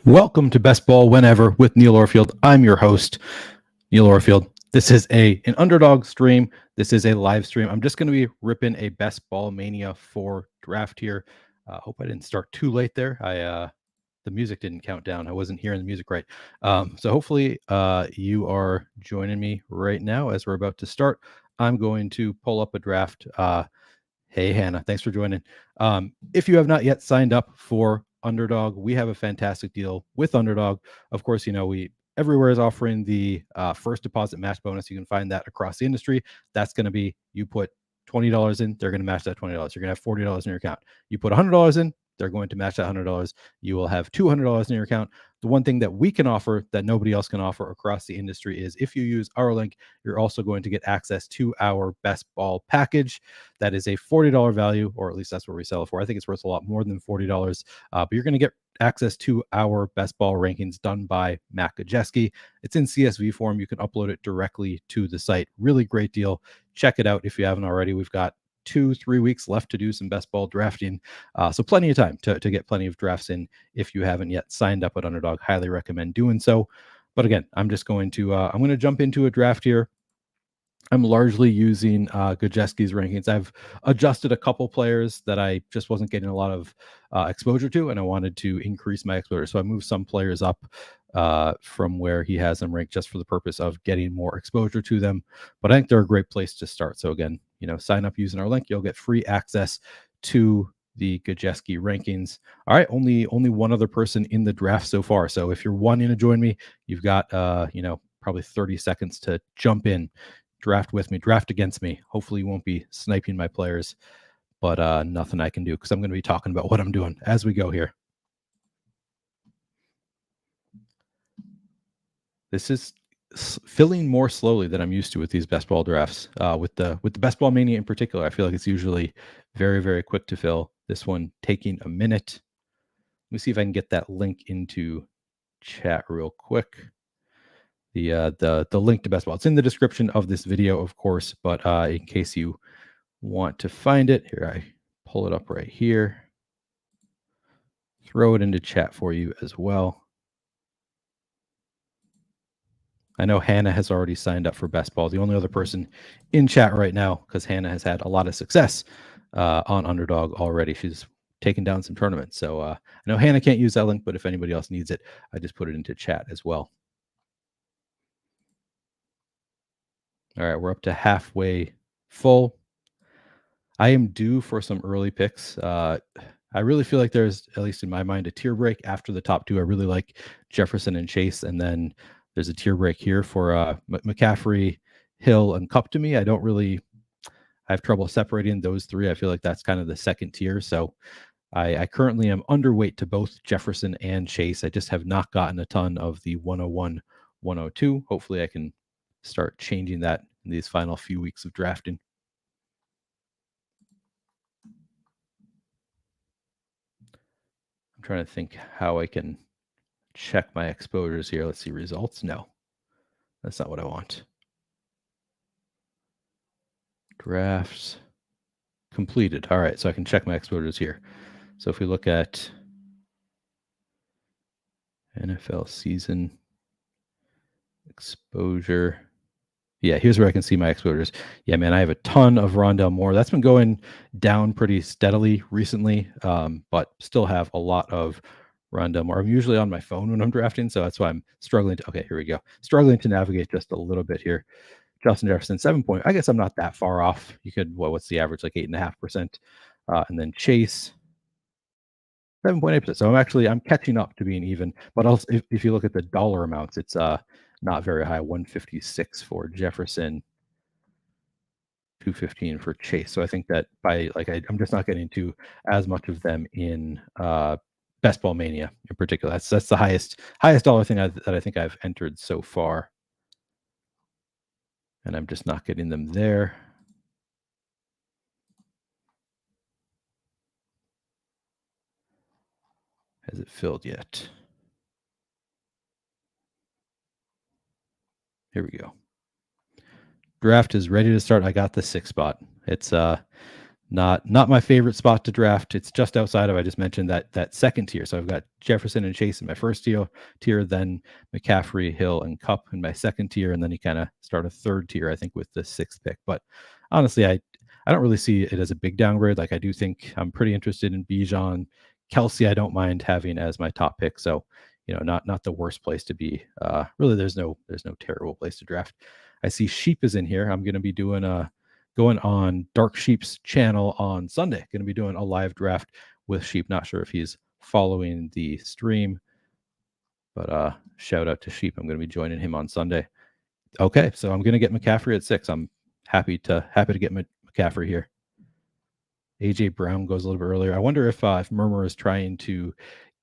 Welcome to Best Ball Whenever with Neil Orfield. I'm your host, Neil Orfield. This is an Underdog stream. This is a live stream. I'm just going to be ripping a Best Ball Mania 4 draft here. Hope I didn't start too late there. The music didn't count down. I wasn't hearing the music right. So hopefully you are joining me right now as we're about to start. I'm going to pull up a draft. Hey, Hannah, thanks for joining. If you have not yet signed up for Underdog, we have a fantastic deal with Underdog. Of course, we everywhere is offering the first deposit match bonus. You can find that across the industry. That's going to be you put $20 in, they're going to match that $20. You're going to have $40 in your account. You put $100 in, they're going to match that $100. You will have $200 in your account. The one thing that we can offer that nobody else can offer across the industry is if you use our link, you're also going to get access to our best ball package. That is a $40 value, or at least that's what we sell it for. I think it's worth a lot more than $40, but you're going to get access to our best ball rankings done by Matt Gajeski. It's in CSV form. You can upload it directly to the site. Really great deal. Check it out if you haven't already. We've got 2-3 weeks left to do some best ball drafting. So plenty of time to get plenty of drafts in. If you haven't yet signed up at Underdog, highly recommend doing so. But again, I'm just going to, I'm going to jump into a draft here. I'm largely using Gajeski's rankings. I've adjusted a couple players that I just wasn't getting a lot of exposure to, and I wanted to increase my exposure. So I moved some players up from where he has them ranked just for the purpose of getting more exposure to them. But I think they're a great place to start. So again, sign up using our link. You'll get free access to the Gajeski rankings. All right, only one other person in the draft so far. So if you're wanting to join me, you've got probably 30 seconds to jump in. Draft with me, draft against me. Hopefully you won't be sniping my players, but nothing I can do because I'm going to be talking about what I'm doing as we go here. This is filling more slowly than I'm used to with these best ball drafts. With the Best Ball Mania in particular, I feel like it's usually very, very quick to fill. This one taking a minute. Let me see if I can get that link into chat real quick. The link to Best Ball. It's in the description of this video, of course, but in case you want to find it, here I pull it up right here. Throw it into chat for you as well. I know Hannah has already signed up for Best Ball. The only other person in chat right now, because Hannah has had a lot of success on Underdog already. She's taken down some tournaments. So I know Hannah can't use that link, but if anybody else needs it, I just put it into chat as well. All right, we're up to halfway full. I am due for some early picks. I really feel like there's, at least in my mind, a tier break after the top two. I really like Jefferson and Chase, and then there's a tier break here for McCaffrey, Hill, and Kupp to me. I have trouble separating those three. I feel like that's kind of the second tier. So I currently am underweight to both Jefferson and Chase. I just have not gotten a ton of the 101, 102. Hopefully I can start changing that in these final few weeks of drafting. I'm trying to think how I can check my exposures here. Let's see results. No, that's not what I want. Drafts completed. All right, so I can check my exposures here. So if we look at NFL season exposure, yeah, here's where I can see my exposures. Yeah, man, I have a ton of Rondale Moore. That's been going down pretty steadily recently, but still have a lot of Rondale Moore. I'm usually on my phone when I'm drafting, so that's why I'm struggling to, okay, here we go. Struggling to navigate just a little bit here. Justin Jefferson, 7 point. I guess I'm not that far off. You could, what's the average? Like 8.5%. And then Chase, 7.8%. So I'm catching up to being even. But also, if you look at the dollar amounts, it's not very high. 156 for Jefferson, 215 for Chase. So I think that I'm just not getting to as much of them in Best Ball Mania in particular. That's the highest dollar thing that I think I've entered so far. And I'm just not getting them there. Has it filled yet? Here we go. Draft is ready to start. I got the 6th spot. It's Not my favorite spot to draft. It's just outside of, I just mentioned, that second tier. So I've got Jefferson and Chase in my first tier, then McCaffrey, Hill, and Cup in my second tier, and then you kind of start a third tier, I think, with the sixth pick. But honestly, I don't really see it as a big downgrade. Like, I do think I'm pretty interested in Bijan. Kelsey, I don't mind having as my top pick. So, not the worst place to be. Really, there's no terrible place to draft. I see Sheep is in here. I'm going to be doing going on Dark Sheep's channel on Sunday. Going to be doing a live draft with Sheep. Not sure if he's following the stream, but shout out to Sheep. I'm going to be joining him on Sunday. Okay, so I'm going to get McCaffrey at 6. I'm happy to get McCaffrey here. AJ Brown goes a little bit earlier. I wonder if Murmur is trying to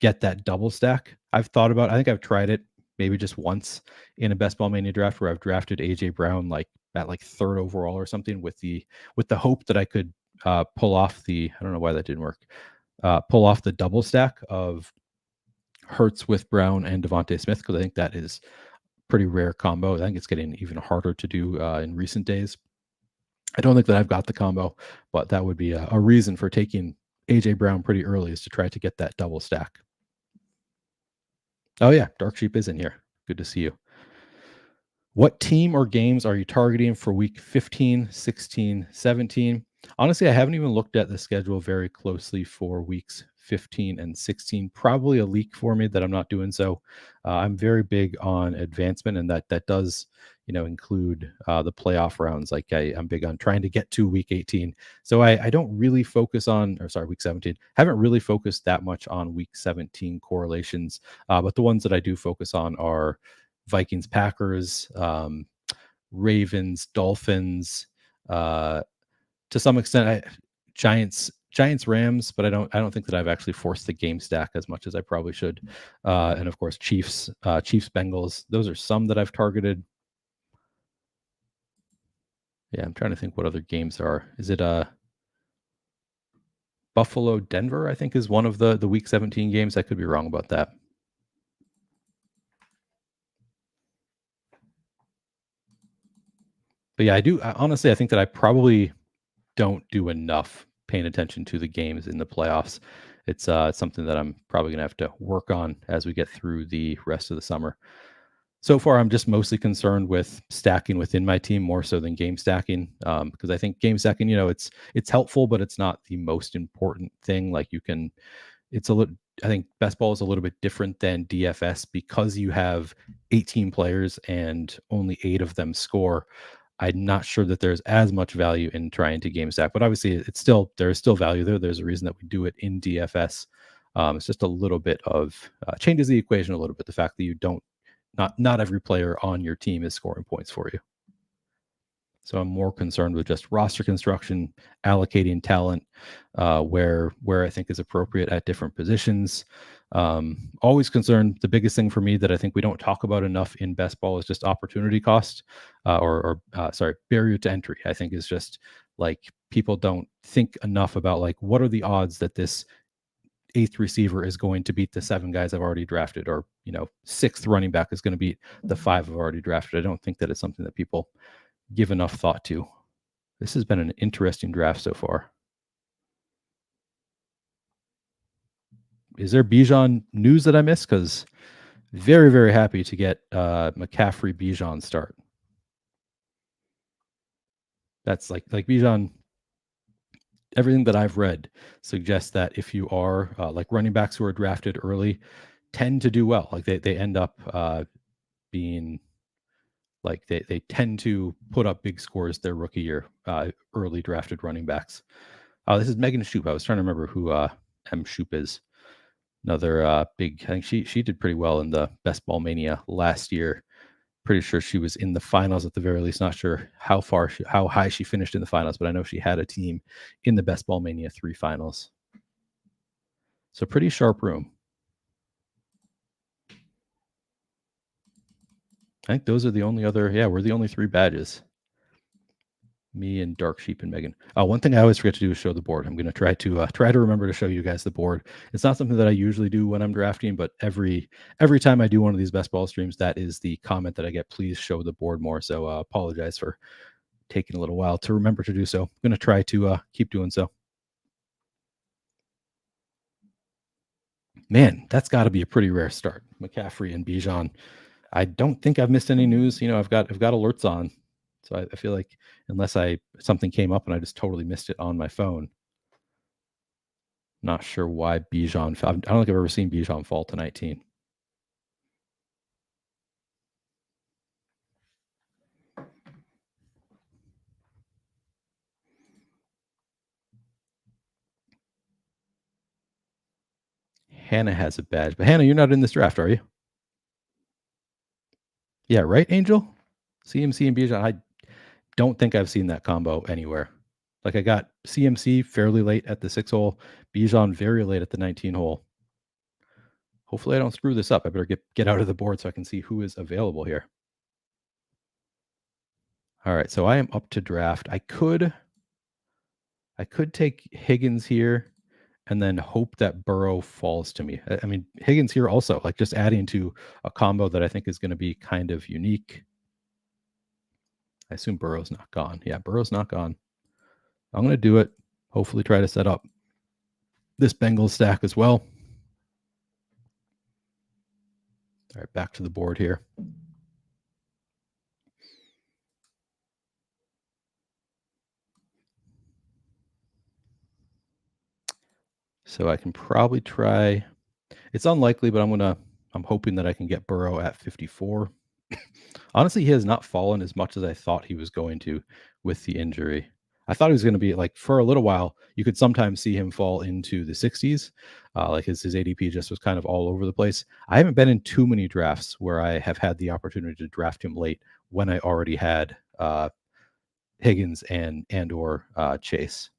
get that double stack. I think I've tried it maybe just once in a Best Ball Mania draft where I've drafted AJ Brown at third overall or something with the hope that I could pull off I don't know why that didn't work. Pull off the double stack of Hurts with Brown and Devontae Smith, because I think that is pretty rare combo. I think it's getting even harder to do in recent days. I don't think that I've got the combo, but that would be a reason for taking AJ Brown pretty early, is to try to get that double stack. Oh yeah, Dark Sheep is in here. Good to see you. What team or games are you targeting for week 15, 16, 17? Honestly, I haven't even looked at the schedule very closely for weeks 15 and 16. Probably a leak for me that I'm not doing so. I'm very big on advancement, and that does include the playoff rounds. Like I'm big on trying to get to week 18. So I don't really focus on, week 17. Haven't really focused that much on week 17 correlations. But the ones that I do focus on are Vikings, Packers, Ravens, Dolphins, to some extent, Giants, Rams, but I don't think that I've actually forced the game stack as much as I probably should. And of course, Chiefs, Bengals. Those are some that I've targeted. Yeah, I'm trying to think what other games there are. Is it Buffalo, Denver? I think is one of the week 17 games. I could be wrong about that. But yeah, honestly, I think that I probably don't do enough paying attention to the games in the playoffs. It's something that I'm probably going to have to work on as we get through the rest of the summer. So far, I'm just mostly concerned with stacking within my team more so than game stacking, because I think game stacking, it's helpful, but it's not the most important thing. Like I think best ball is a little bit different than DFS because you have 18 players and only 8 of them score. I'm not sure that there's as much value in trying to game stack, but obviously there is still value there. There's a reason that we do it in DFS. It's just a little bit of changes the equation a little bit. The fact that you not every player on your team is scoring points for you. So I'm more concerned with just roster construction, allocating talent where I think is appropriate at different positions. Always concerned. The biggest thing for me that I think we don't talk about enough in best ball is just opportunity cost, barrier to entry. I think is just like people don't think enough about like what are the odds that this 8th receiver is going to beat the 7 guys I've already drafted, or 6th running back is going to beat the 5 I've already drafted. I don't think that it's something that people give enough thought to. This has been an interesting draft so far. Is there Bijan news that I missed? Because very, very happy to get McCaffrey Bijan start. That's like Bijan. Everything that I've read suggests that if you are like running backs who are drafted early tend to do well. Like they end up being like they tend to put up big scores their rookie year, early drafted running backs. This is Megan Shoop. I was trying to remember who M. Shoop is. Another big, I think she did pretty well in the Best Ball Mania last year. Pretty sure she was in the finals at the very least. Not sure how high she finished in the finals, but I know she had a team in the Best Ball Mania 3 finals. So pretty sharp room. I think those are the only other, we're the only 3 badges. Me and Dark Sheep and Megan. One thing I always forget to do is show the board. I'm going to try to remember to show you guys the board. It's not something that I usually do when I'm drafting, but every time I do one of these best ball streams, that is the comment that I get. Please show the board more. So apologize for taking a little while to remember to do so. I'm going to try to keep doing so. Man, that's got to be a pretty rare start. McCaffrey and Bijan. I don't think I've missed any news. I've got alerts on, so I feel like unless something came up and I just totally missed it on my phone. Not sure why Bijan. I don't think I've ever seen Bijan fall to 19. Hannah has a badge, but Hannah, you're not in this draft, are you? Yeah, right, Angel? CMC and Bijan. I don't think I've seen that combo anywhere. Like I got CMC fairly late at the 6 hole, Bijan very late at the 19 hole. Hopefully I don't screw this up. I better get out of the board so I can see who is available here. All right, so I am up to draft. I could take Higgins here and then hope that Burrow falls to me. I mean, Higgins here also, like just adding to a combo that I think is going to be kind of unique. I assume Burrow's not gone. Yeah, Burrow's not gone. I'm going to do it. Hopefully try to set up this Bengals stack as well. All right, back to the board here. So I can probably try. It's unlikely, but I'm hoping that I can get Burrow at 54. Honestly, he has not fallen as much as I thought he was going to with the injury. I thought he was going to be like for a little while. You could sometimes see him fall into the 60s, like his ADP just was kind of all over the place. I haven't been in too many drafts where I have had the opportunity to draft him late when I already had Higgins and or Chase.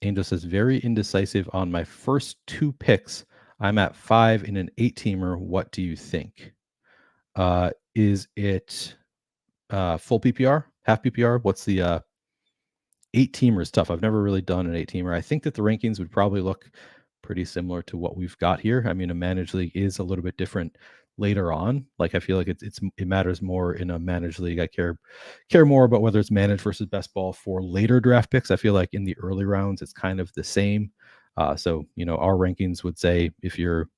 Angel says very indecisive on my first 2 picks. I'm at 5 in an 8-teamer. What do you think? Is it full PPR, half PPR? What's the 8-teamer stuff? I've never really done an 8-teamer. I think that the rankings would probably look pretty similar to what we've got here. I mean, a managed league is a little bit different later on. Like I feel like it matters more in a managed league. I care more about whether it's managed versus best ball for later draft picks. I feel like in the early rounds, it's kind of the same. So our rankings would say if you're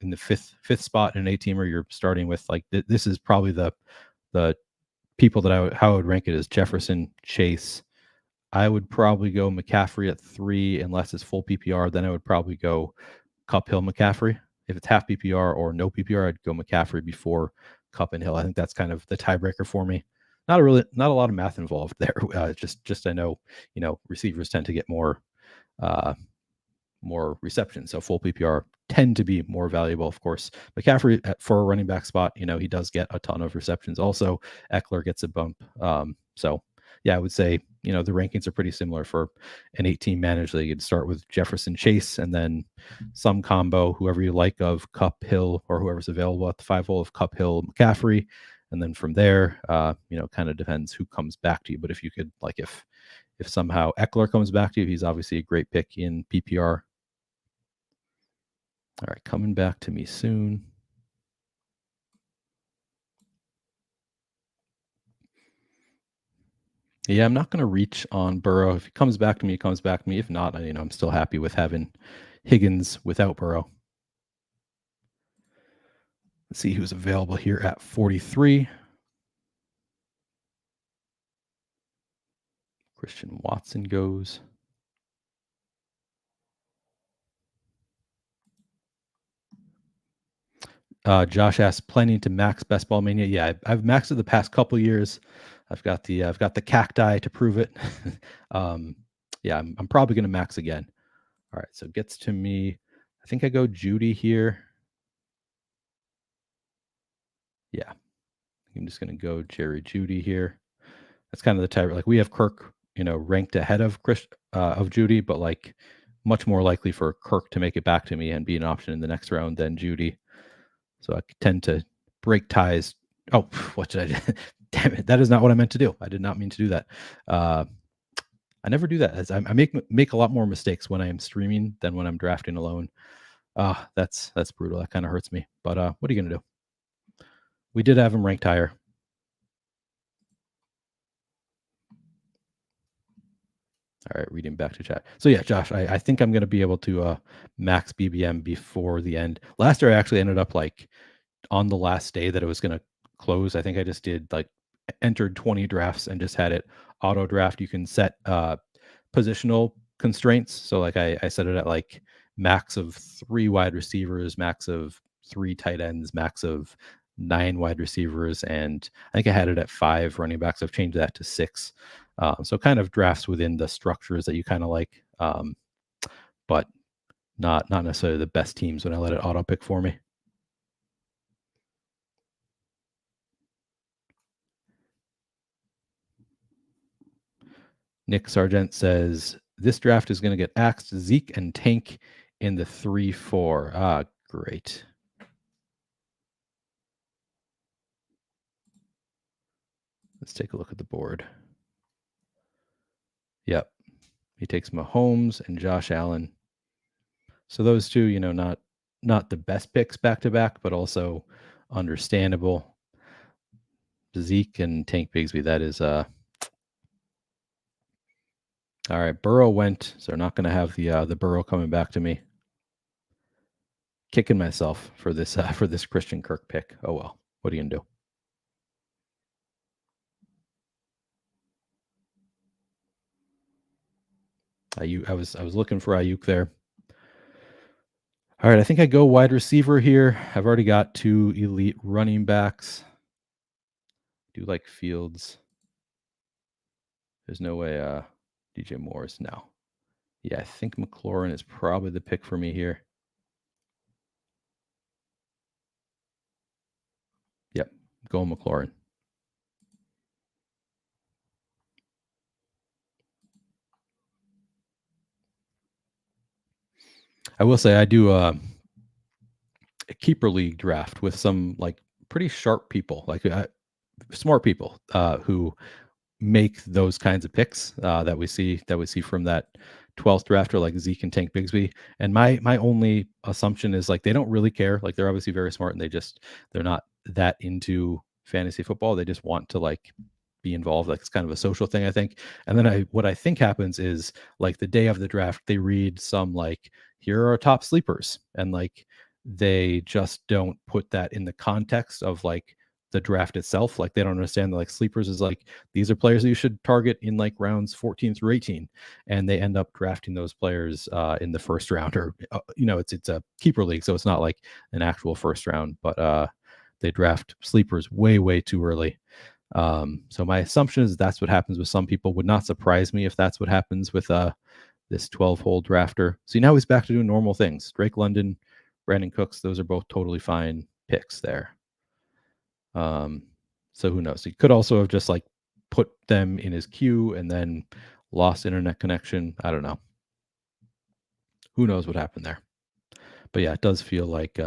in the fifth spot in an 8-teamer, you're starting with like this is probably the people that how I would rank it is Jefferson, Chase. I would probably go McCaffrey at 3 unless it's full PPR. Then I would probably go Kupp, Hill, McCaffrey. If it's half PPR or no PPR, I'd go McCaffrey before Kupp and Hill. I think that's kind of the tiebreaker for me. Not a lot of math involved there. Just I know receivers tend to get more receptions, so full PPR tend to be more valuable. Of course, McCaffrey for a running back spot, he does get a ton of receptions. Also, Eckler gets a bump. So yeah, I would say the rankings are pretty similar for an 8-team managed league. You'd start with Jefferson, Chase, and then some combo, whoever you like, of Kupp, Hill, or whoever's available at the 5 hole of Kupp, Hill, McCaffrey, and then from there, kind of depends who comes back to you. But if you could, like, if somehow Eckler comes back to you, he's obviously a great pick in PPR. All right, coming back to me soon. Yeah, I'm not going to reach on Burrow. If he comes back to me, he comes back to me. If not, I'm still happy with having Higgins without Burrow. Let's see who's available here at 43. Christian Watson goes. Josh asks, planning to max Best Ball Mania. Yeah, I've maxed it the past couple years. I've got the cacti to prove it. Yeah, I'm probably going to max again. All right, so it gets to me. I think I go Judy here. Yeah, I'm just going to go Jerry Judy here. That's kind of the type. Like we have Kirk, ranked ahead of Judy, but like much more likely for Kirk to make it back to me and be an option in the next round than Judy. So I tend to break ties. Oh, what did I do? Damn it. That is not what I meant to do. I did not mean to do that. I never do that. As I make a lot more mistakes when I am streaming than when I'm drafting alone. That's brutal. That kind of hurts me. But what are you going to do? We did have him ranked higher. All right, reading back to chat. So yeah, Josh, I think I'm going to be able to max BBM before the end. Last year, I actually ended up like on the last day that it was going to close. I think I just did like entered 20 drafts and just had it auto draft. You can set positional constraints. So like I set it at like max of 3 wide receivers, max of 3 tight ends, max of 9 wide receivers, and I think I had it at 5 running backs. I've changed that to 6. So kind of drafts within the structures that you kind of like, but not necessarily the best teams when I let it auto pick for me. Nick Sargent says this draft is going to get axed Zeke and Tank in the 3-4. Ah, great. Let's take a look at the board. Yep. He takes Mahomes and Josh Allen. So those two, you know, not the best picks back to back, but also understandable. Zeke and Tank Bigsby, that is all right. Burrow went, so not going to have the Burrow coming back to me. Kicking myself for this Christian Kirk pick. Oh well, what are you gonna do? I was looking for Ayuk there. All right, I think I go wide receiver here. I've already got 2 elite running backs. Do like Fields. There's no way DJ Morris now. Yeah, I think McLaurin is probably the pick for me here. Yep, going McLaurin. I will say I do a keeper league draft with some like pretty sharp people, like smart people who make those kinds of picks that we see from that 12th drafter like Zeke and Tank Bigsby. And my only assumption is like they don't really care. Like they're obviously very smart and they're not that into fantasy football. They just want to like be involved. Like it's kind of a social thing, I think. And then what I think happens is like the day of the draft, they read some like, here are our top sleepers. And like they just don't put that in the context of like the draft itself. Like they don't understand that like sleepers is like these are players that you should target in like rounds 14 through 18, and they end up drafting those players in the first round, or you know, it's a keeper league, so it's not like an actual first round, but they draft sleepers way too early. So my assumption is that's what happens with some people. Would not surprise me if that's what happens with this 12-hole drafter. See, now he's back to doing normal things. Drake London, Brandon Cooks, those are both totally fine picks there. So who knows? He could also have just like put them in his queue and then lost internet connection. I don't know. Who knows what happened there? But yeah, it does feel like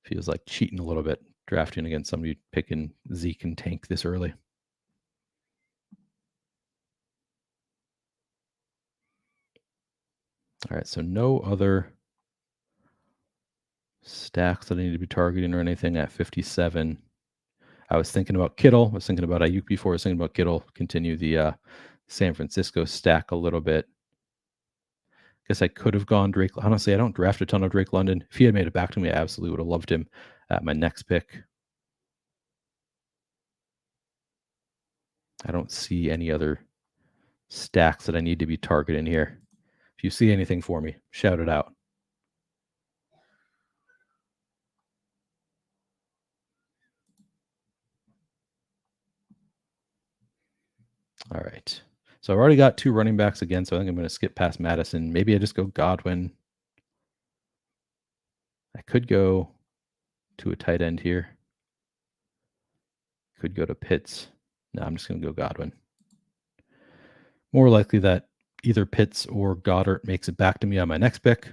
feels like cheating a little bit, drafting against somebody picking Zeke and Tank this early. All right, so no other stacks that I need to be targeting or anything at 57. I was thinking about Kittle. I was thinking about Ayuk before. I was thinking about Kittle. Continue the San Francisco stack a little bit. Guess I could have gone Drake. Honestly, I don't draft a ton of Drake London. If he had made it back to me, I absolutely would have loved him at my next pick. I don't see any other stacks that I need to be targeting here. If you see anything for me, shout it out. All right. So I've already got 2 running backs again, so I think I'm going to skip past Madison. Maybe I just go Godwin. I could go to a tight end here. Could go to Pitts. No, I'm just going to go Godwin. More likely that either Pitts or Goddard makes it back to me on my next pick.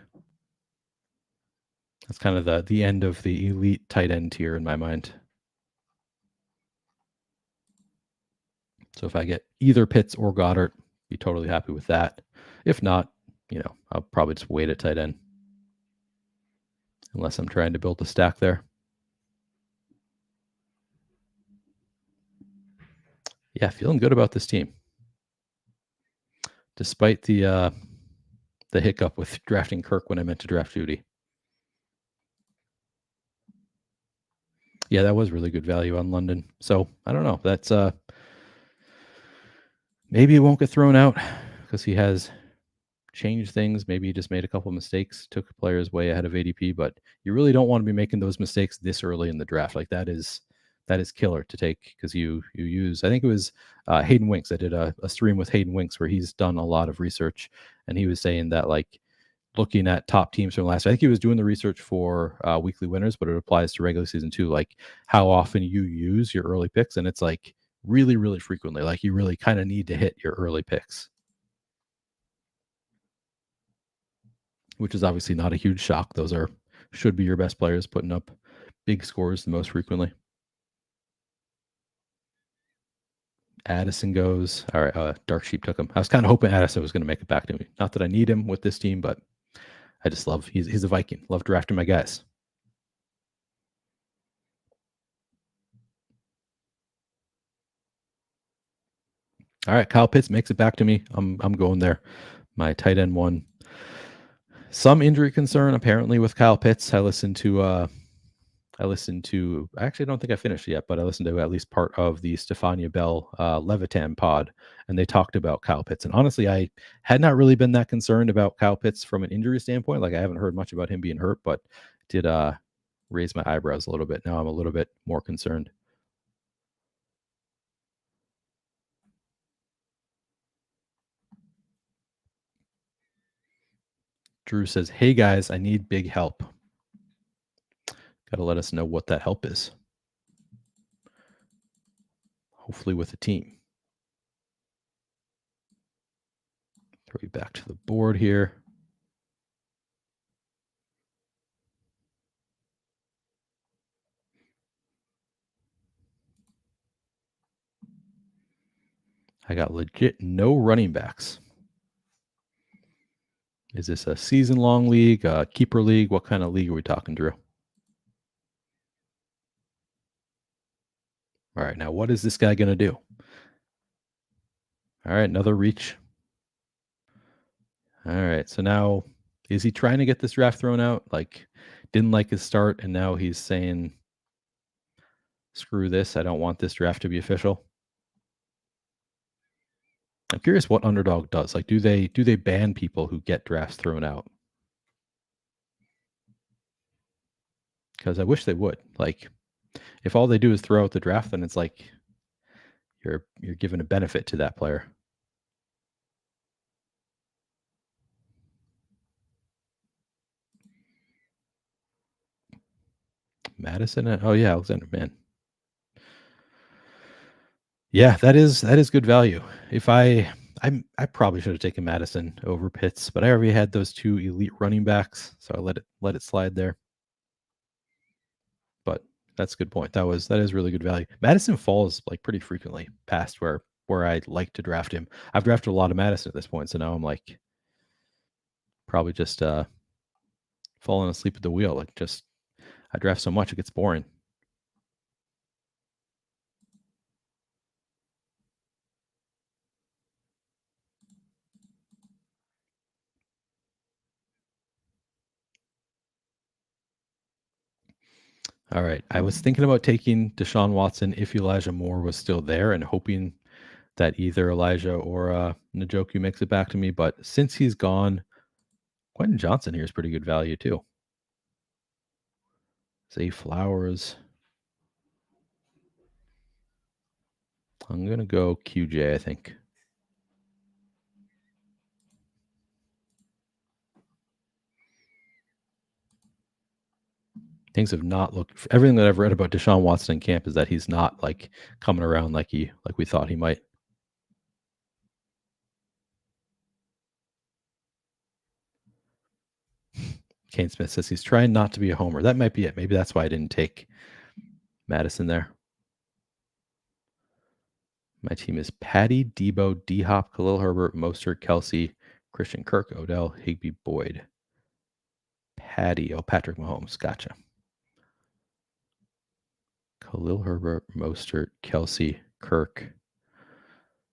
That's kind of the end of the elite tight end tier in my mind. So if I get either Pitts or Goddard, be totally happy with that. If not, you know, I'll probably just wait at tight end. Unless I'm trying to build a stack there. Yeah, feeling good about this team. Despite the hiccup with drafting Kirk when I meant to draft Judy. Yeah, that was really good value on London. So I don't know. That's maybe it won't get thrown out because he has changed things. Maybe he just made a couple mistakes, took players way ahead of ADP, but you really don't want to be making those mistakes this early in the draft. Like that is killer to take because you use. I think it was Hayden Winks. I did a stream with Hayden Winks where he's done a lot of research, and he was saying that like looking at top teams from last. I think he was doing the research for weekly winners, but it applies to regular season too. Like how often you use your early picks, and it's like really, really frequently. Like you really kind of need to hit your early picks, which is obviously not a huge shock. Those should be your best players putting up big scores the most frequently. Addison goes. All right, Dark Sheep took him. I was kind of hoping Addison was going to make it back to me. Not that I need him with this team, but I just love he's a Viking. Love drafting my guys. All right, Kyle Pitts makes it back to me. I'm going there. My tight end one. Some injury concern apparently with Kyle Pitts. I actually don't think I finished yet, but I listened to at least part of the Stefania Bell Levitan pod, and they talked about Kyle Pitts. And honestly, I had not really been that concerned about Kyle Pitts from an injury standpoint. Like I haven't heard much about him being hurt, but did raise my eyebrows a little bit. Now I'm a little bit more concerned. Drew says, "Hey guys, I need big help. Got to let us know what that help is. Hopefully with a team." Throw you back to the board here. I got legit no running backs. Is this a season-long league, a keeper league? What kind of league are we talking, Drew? All right, now what is this guy going to do? All right, another reach. All right, so now is he trying to get this draft thrown out? Like, didn't like his start, and now he's saying, screw this, I don't want this draft to be official. I'm curious what Underdog does. Like, do they ban people who get drafts thrown out? Because I wish they would. Like, if all they do is throw out the draft, then it's like you're giving a benefit to that player. Madison. Oh yeah, Alexander. Man, yeah, that is good value. If I probably should have taken Madison over Pitts, but I already had those two elite running backs, so I let it slide there. But that's a good point. That is really good value. Madison falls like pretty frequently past where I'd like to draft him. I've drafted a lot of Madison at this point, so now I'm like probably just falling asleep at the wheel. Like just I draft so much it gets boring. All right. I was thinking about taking Deshaun Watson if Elijah Moore was still there and hoping that either Elijah or Njoku makes it back to me. But since he's gone, Quentin Johnson here is pretty good value too. Zay Flowers. I'm going to go QJ, I think. Things have not looked. Everything that I've read about Deshaun Watson in camp is that he's not like coming around like we thought he might. Kane Smith says he's trying not to be a homer. That might be it. Maybe that's why I didn't take Madison there. My team is Patty, Debo, D Hop, Khalil Herbert, Mostert, Kelsey, Christian Kirk, Odell, Higbee, Boyd. Patty, Patrick Mahomes. Gotcha. Khalil Herbert, Mostert, Kelsey, Kirk,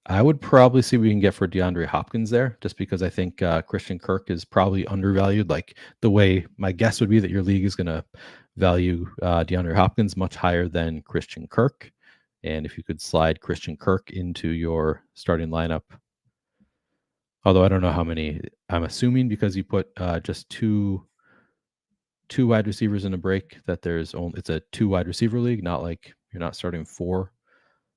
I would probably see what we can get for DeAndre Hopkins there, just because I think Christian Kirk is probably undervalued. Like the way my guess would be that your league is going to value DeAndre Hopkins much higher than Christian Kirk. And if you could slide Christian Kirk into your starting lineup, although I don't know how many, I'm assuming because you put just two wide receivers in a break that it's a 2 wide receiver league, not like you're not starting 4.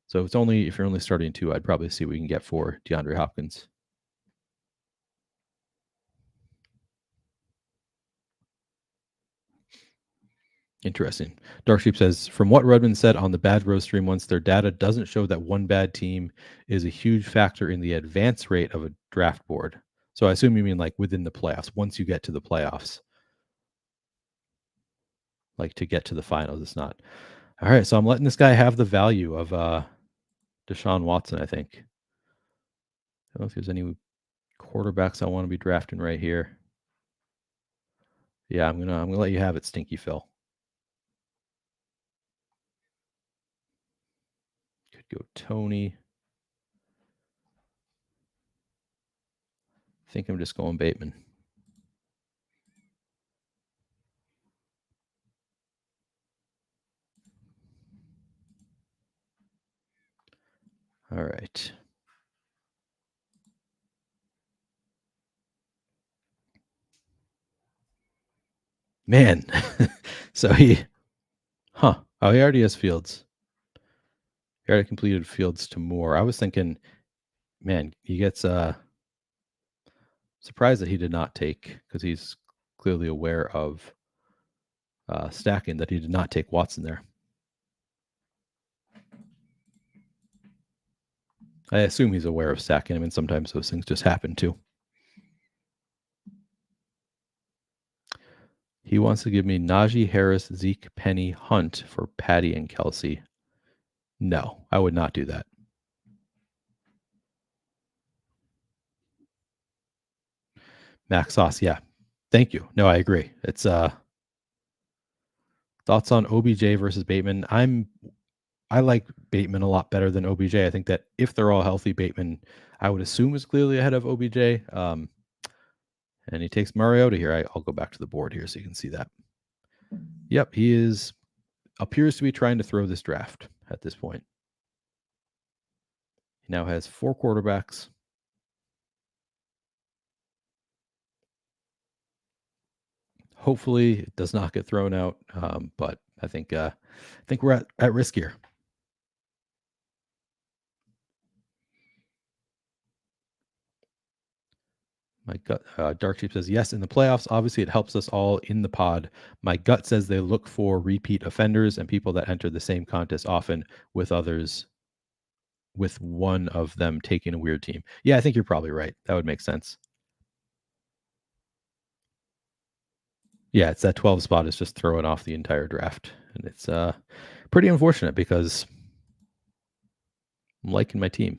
So if you're only starting 2, I'd probably see what we can get for DeAndre Hopkins. Interesting. Dark Sheep says, from what Rudman said on the Bad Bros stream once, their data doesn't show that one bad team is a huge factor in the advance rate of a draft board. So I assume you mean like within the playoffs, once you get to the playoffs. Like to get to the finals, it's not. All right, so I'm letting this guy have the value of Deshaun Watson, I think. I don't know if there's any quarterbacks I want to be drafting right here. Yeah, I'm gonna let you have it, Stinky Phil. Could go Tony. I think I'm just going Bateman. All right. Man. So he oh, he already has Fields. He already completed Fields to Moore. I was thinking, man, he gets surprised that he did not take, because he's clearly aware of stacking, that he did not take Watson there. I assume he's aware of stacking him, and sometimes those things just happen too. He wants to give me Najee Harris, Zeke, Penny, Hunt for Patty and Kelsey. No, I would not do that. Max Sauce, yeah. Thank you. No, I agree. It's thoughts on OBJ versus Bateman. I like Bateman a lot better than OBJ. I think that if they're all healthy, Bateman, I would assume, is clearly ahead of OBJ. And he takes Mariota here. I'll go back to the board here so you can see that. Yep, he appears to be trying to throw this draft at this point. He now has 4 quarterbacks. Hopefully, it does not get thrown out. But I think we're at risk here. My gut, Dark Sheep says, yes, in the playoffs, obviously it helps us all in the pod. My gut says they look for repeat offenders and people that enter the same contest often with others, with one of them taking a weird team. Yeah, I think you're probably right. That would make sense. Yeah, it's that 12 spot is just throwing off the entire draft. And it's pretty unfortunate because I'm liking my team.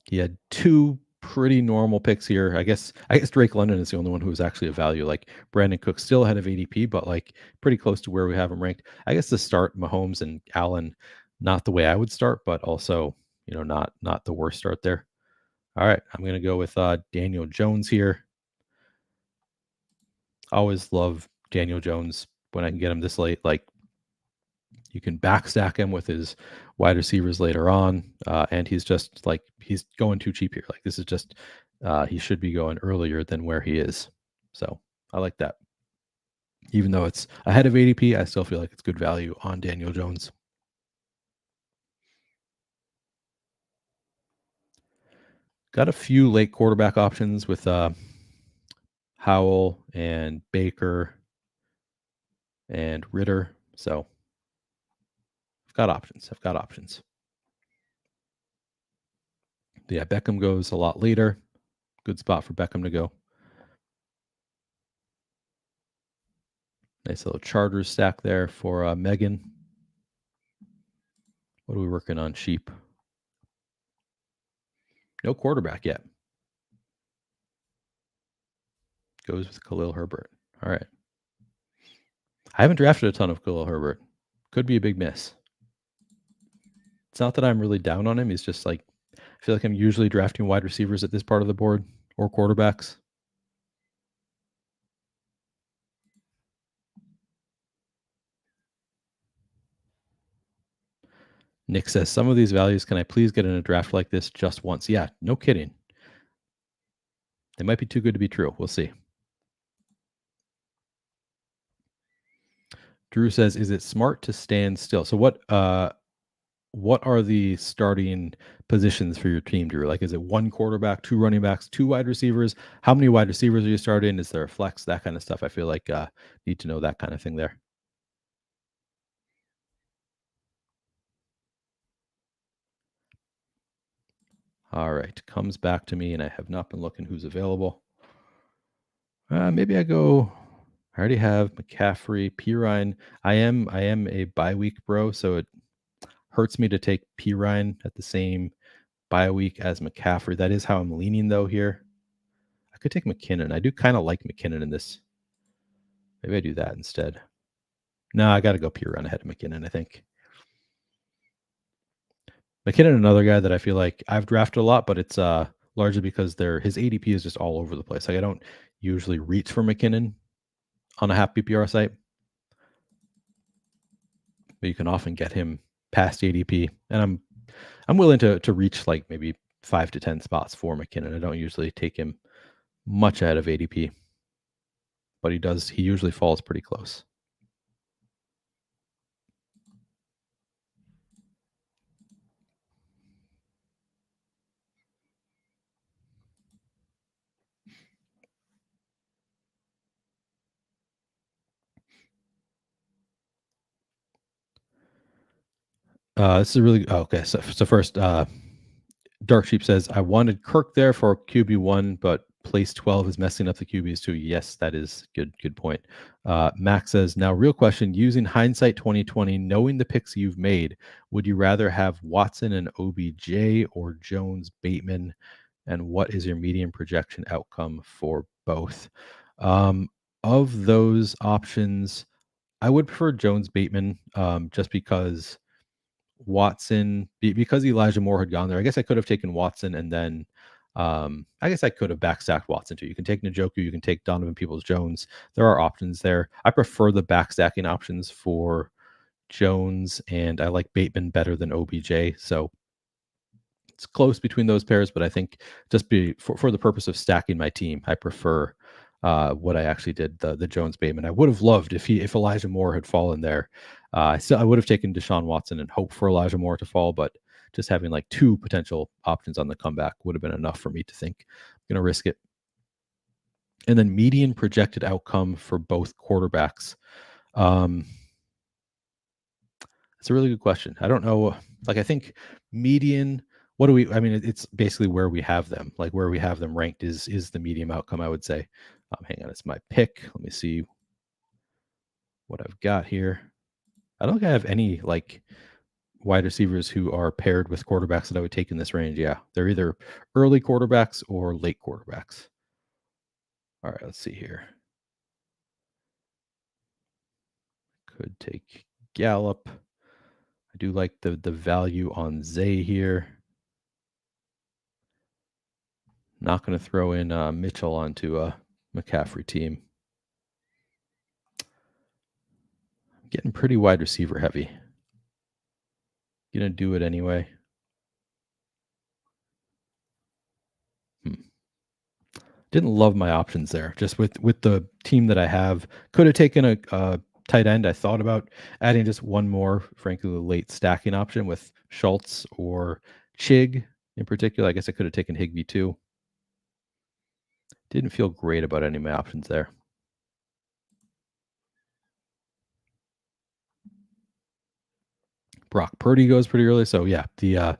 He had 2 pretty normal picks here. I guess Drake London is the only one who was actually a value. Like Brandon Cook still ahead of ADP, but like pretty close to where we have him ranked. I guess to start Mahomes and Allen, not the way I would start, but also, not the worst start there. All right, I'm gonna go with Daniel Jones here. Always love Daniel Jones when I can get him this late. Like you can backstack him with his wide receivers later on, and he's just like he's going too cheap here. Like this is just he should be going earlier than where he is. So I like that. Even though it's ahead of ADP, I still feel like it's good value on Daniel Jones. Got a few late quarterback options with Howell and Baker and Ritter. So I've got options. Yeah, Beckham goes a lot later. Good spot for Beckham to go. Nice little Chargers stack there for Megan. What are we working on, Sheep? No quarterback yet. Goes with Khalil Herbert. All right. I haven't drafted a ton of Khalil Herbert. Could be a big miss. It's not that I'm really down on him. He's just like, I feel like I'm usually drafting wide receivers at this part of the board or quarterbacks. Nick says, some of these values, can I please get in a draft like this just once? Yeah, no kidding. They might be too good to be true. We'll see. Drew says, is it smart to stand still? So what are the starting positions for your team, Drew? Like, is it one quarterback, two running backs, two wide receivers? How many wide receivers are you starting? Is there a flex? That kind of stuff. I feel like need to know that kind of thing there. All right, comes back to me, and I have not been looking who's available. Maybe I go. I already have McCaffrey, Pirine. I am a bye week bro, so it hurts me to take Pirine at the same bye week as McCaffrey. That is how I'm leaning though here. I could take McKinnon. I do kind of like McKinnon in this. Maybe I do that instead. No, I got to go Pirine ahead of McKinnon, I think. McKinnon, another guy that I feel like I've drafted a lot, but it's largely because his ADP is just all over the place. Like I don't usually reach for McKinnon on a half PPR site, but you can often get him past ADP, and I'm willing to reach like maybe 5 to 10 spots for McKinnon. I don't usually take him much ahead of ADP, but he usually falls pretty close. This is really okay. So first, Dark Sheep says, I wanted Kirk there for QB1, but place 12 is messing up the QBs too. Yes, that is good point. Max says, now real question, using hindsight 2020, knowing the picks you've made, would you rather have Watson and OBJ or Jones Bateman? And what is your median projection outcome for both? Of those options, I would prefer Jones Bateman just because because Elijah Moore had gone there. I guess I could have taken Watson and then I guess I could have backstacked Watson too. You can take Njoku, you can take Donovan Peoples-Jones. There are options there. I prefer the backstacking options for Jones, and I like Bateman better than OBJ. So it's close between those pairs, but I think just for the purpose of stacking my team, I prefer what I actually did, the Jones Bateman. I would have loved if Elijah Moore had fallen there. I would have taken Deshaun Watson and hoped for Elijah Moore to fall, but just having like two potential options on the comeback would have been enough for me to think I'm going to risk it. And then median projected outcome for both quarterbacks. It's a really good question. I don't know. Like, I think median. I mean, it's basically where we have them. Like where we have them ranked is the medium outcome. I would say. Hang on, it's my pick. Let me see what I've got here. I don't think I have any like wide receivers who are paired with quarterbacks that I would take in this range. Yeah, they're either early quarterbacks or late quarterbacks. All right, let's see here. Could take Gallup. I do like the value on Zay here. Not going to throw in Mitchell onto a McCaffrey team. I'm getting pretty wide receiver heavy. Going to do it anyway. Didn't love my options there. Just with the team that I have, could have taken a tight end. I thought about adding just one more, frankly, the late stacking option with Schultz or Chig in particular. I guess I could have taken Higbee too. Didn't feel great about any of my options there. Brock Purdy goes pretty early. So yeah, the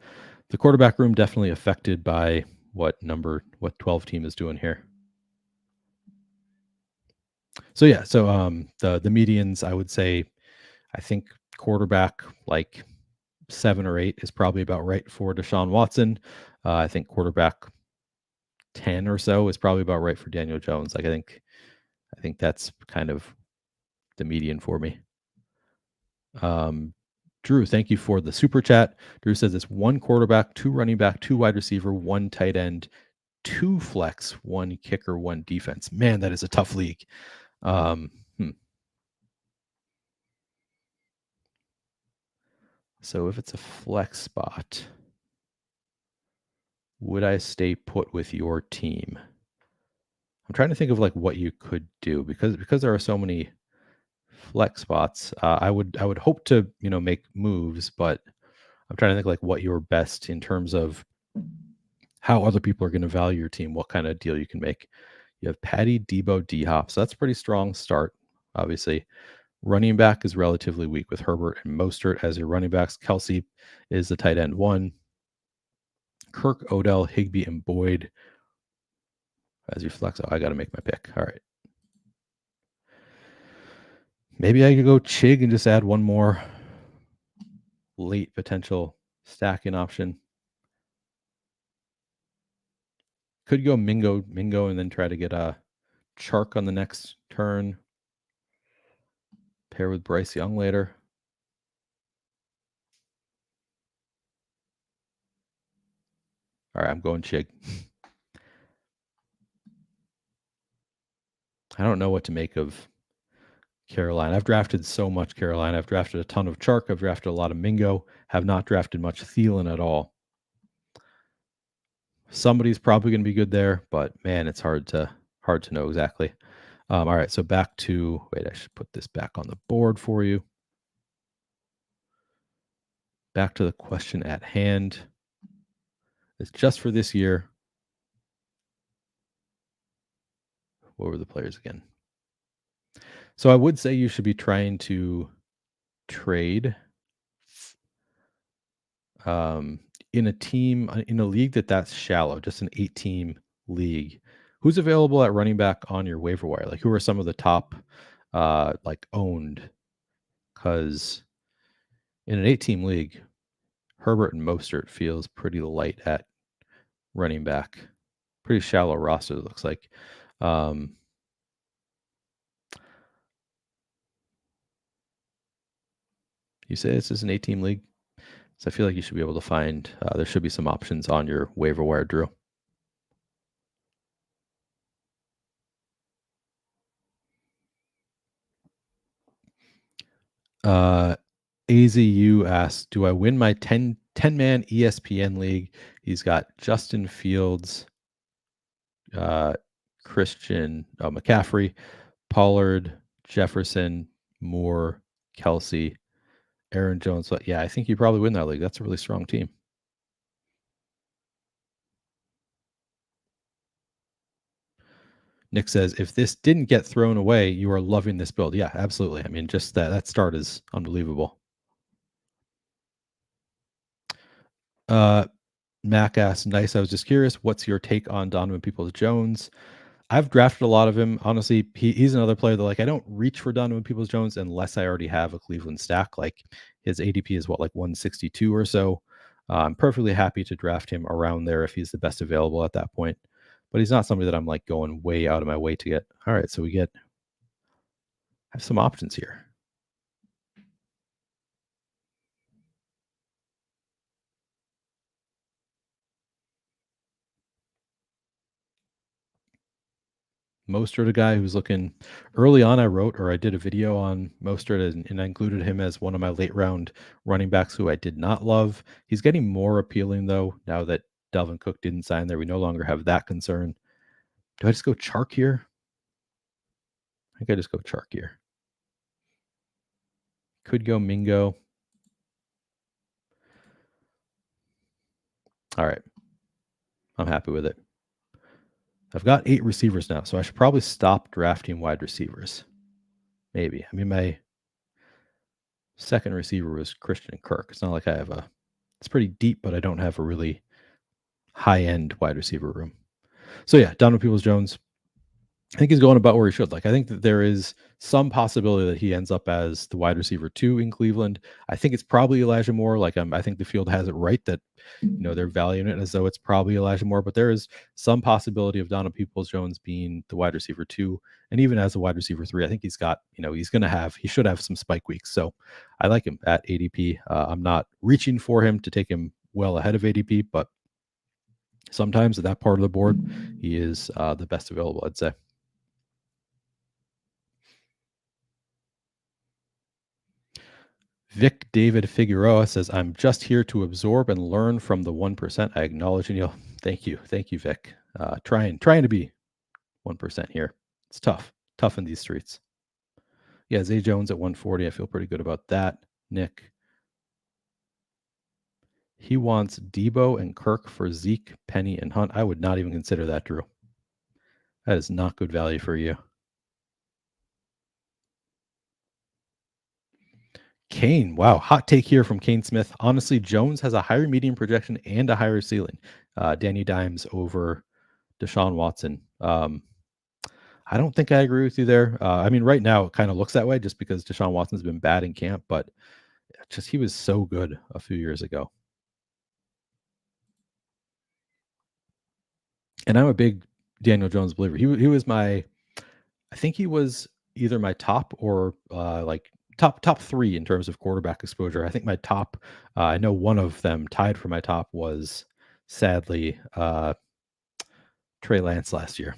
quarterback room definitely affected by what 12 team is doing here. So yeah, so the medians, I would say, I think quarterback like 7 or 8 is probably about right for Deshaun Watson. I think quarterback 10 or so is probably about right for Daniel Jones. Like I think that's kind of the median for me. Drew, thank you for the super chat. Drew says it's 1 quarterback, 2 running back, 2 wide receiver, 1 tight end, 2 flex, 1 kicker, 1 defense. Man, that is a tough league. So if it's a flex spot, would I stay put with your team? I'm trying to think of like what you could do because there are so many flex spots. I would hope to make moves, but I'm trying to think like what your best in terms of how other people are going to value your team, what kind of deal you can make. You have Patty, Debo, D-Hop, so that's a pretty strong start. Obviously, running back is relatively weak with Herbert and Mostert as your running backs. Kelsey is the tight end 1. Kirk, Odell, Higbee, and Boyd as your flex. Oh, I got to make my pick. All right. Maybe I could go Chig and just add one more late potential stacking option. Could go Mingo, and then try to get a Chark on the next turn. Pair with Bryce Young later. All right, I'm going Chig. I don't know what to make of Carolina. I've drafted so much Carolina. I've drafted a ton of Chark. I've drafted a lot of Mingo. Have not drafted much Thielen at all. Somebody's probably going to be good there, but man, it's hard to know exactly. All right, so back to I should put this back on the board for you. Back to the question at hand. It's just for this year. What were the players again? So I would say you should be trying to trade in a league that's shallow, just an 8-team league. Who's available at running back on your waiver wire? Like who are some of the top owned? Because in an 8-team league, Herbert and Mostert feels pretty light at running back. Pretty shallow roster, it looks like. You say this is an 8-team league? So I feel like you should be able to find, there should be some options on your waiver wire, Drew. AZU asks, do I win my 10-man ESPN league? He's got Justin Fields, Christian McCaffrey, Pollard, Jefferson, Moore, Kelsey, Aaron Jones. But yeah, I think you probably win that league. That's a really strong team. Nick says, if this didn't get thrown away, you are loving this build. Yeah, absolutely. I mean, just that start is unbelievable. Mac asks, nice. I was just curious, what's your take on Donovan Peoples-Jones? I've drafted a lot of him. Honestly, he's another player that I don't reach for Donovan Peoples-Jones unless I already have a Cleveland stack. Like his ADP is 162 or so. I'm perfectly happy to draft him around there if he's the best available at that point. But he's not somebody that I'm going way out of my way to get. All right, so we have some options here. Mostert, a guy who's looking early on. I did a video on Mostert and I included him as one of my late round running backs who I did not love. He's getting more appealing though now that Dalvin Cook didn't sign there. We no longer have that concern. Do I just go Chark here? I think I just go Chark here. Could go Mingo. All right. I'm happy with it. I've got 8 receivers now, so I should probably stop drafting wide receivers. Maybe. I mean, my second receiver was Christian Kirk. It's not like I have it's pretty deep, but I don't have a really high-end wide receiver room. So yeah, Donovan Peoples-Jones, I think he's going about where he should. Like, I think that there is some possibility that he ends up as the wide receiver 2 in Cleveland. I think it's probably Elijah Moore. Like, I think the field has it right that, they're valuing it as though it's probably Elijah Moore, but there is some possibility of Donovan Peoples-Jones being the wide receiver 2, and even as a wide receiver 3, I think he's got, he should have some spike weeks. So I like him at ADP. I'm not reaching for him to take him well ahead of ADP, but sometimes at that part of the board, he is the best available, I'd say. Vic David Figueroa says, I'm just here to absorb and learn from the 1%. I acknowledge and thank you. Thank you, Vic. Trying to be 1% here. It's tough in these streets. Yeah, Zay Jones at 140. I feel pretty good about that. Nick. He wants Debo and Kirk for Zeke, Penny, and Hunt. I would not even consider that, Drew. That is not good value for you. Kane, wow, hot take here from Kane Smith. Honestly, Jones has a higher median projection and a higher ceiling. Danny Dimes over Deshaun Watson. I don't think I agree with you there. I mean, right now it kind of looks that way just because Deshaun Watson's been bad in camp, but just he was so good a few years ago. And I'm a big Daniel Jones believer. He was I think he was either my top or like top 3 in terms of quarterback exposure. I think my top, I know one of them tied for my top was sadly Trey Lance last year.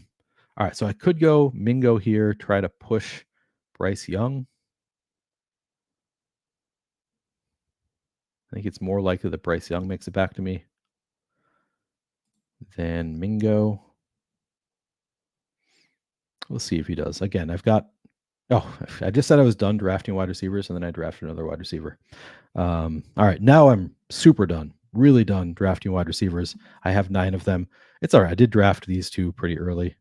All right, so I could go Mingo here, try to push Bryce Young. I think it's more likely that Bryce Young makes it back to me than Mingo. We'll see if he does. Again, I just said I was done drafting wide receivers, and then I drafted another wide receiver. All right, now I'm super done, really done drafting wide receivers. I have 9 of them. It's all right. I did draft these 2 pretty early,